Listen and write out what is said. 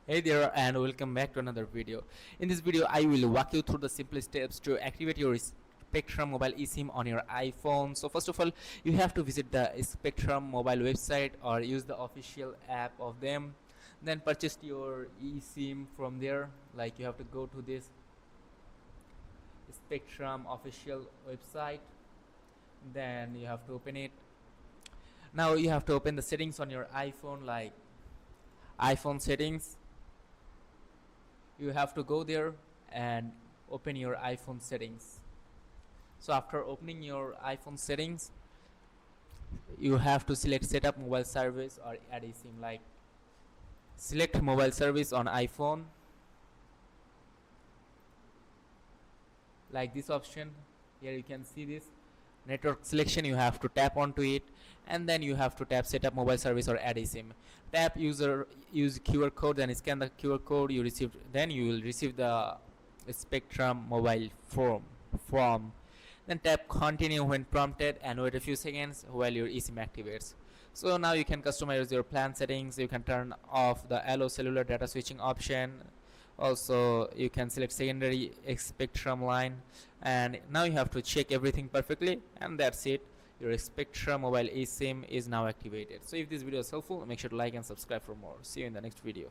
Hey there and welcome back to another video. In this video I will walk you through the simple steps to activate your Spectrum Mobile eSIM on your iPhone. So first of all, you have to visit the Spectrum Mobile website or use the official app of them. Then purchase your eSIM from there. Like you have to go to this Spectrum official website. Then you have to open it. Now you have to open the settings on your iPhone, like iPhone settings. You have to go there and open your iPhone settings. So after opening your iPhone settings, you have to select setup mobile service or add eSIM. Like select mobile service on iPhone, like this option here. You can see this network selection. You have to tap onto it and then you have to tap setup mobile service or add eSIM. Tap use QR code, then scan the QR code you received. Then you will receive the Spectrum mobile form. Then tap continue when prompted and wait a few seconds while your eSIM activates. So now you can customize your plan settings. You can turn off the allow cellular data switching option. Also you can select secondary Spectrum line, and now you have to check everything perfectly, and that's it. Your Spectrum mobile eSIM is now activated. So if this video is helpful, make sure to like and subscribe for more. See you in the next video.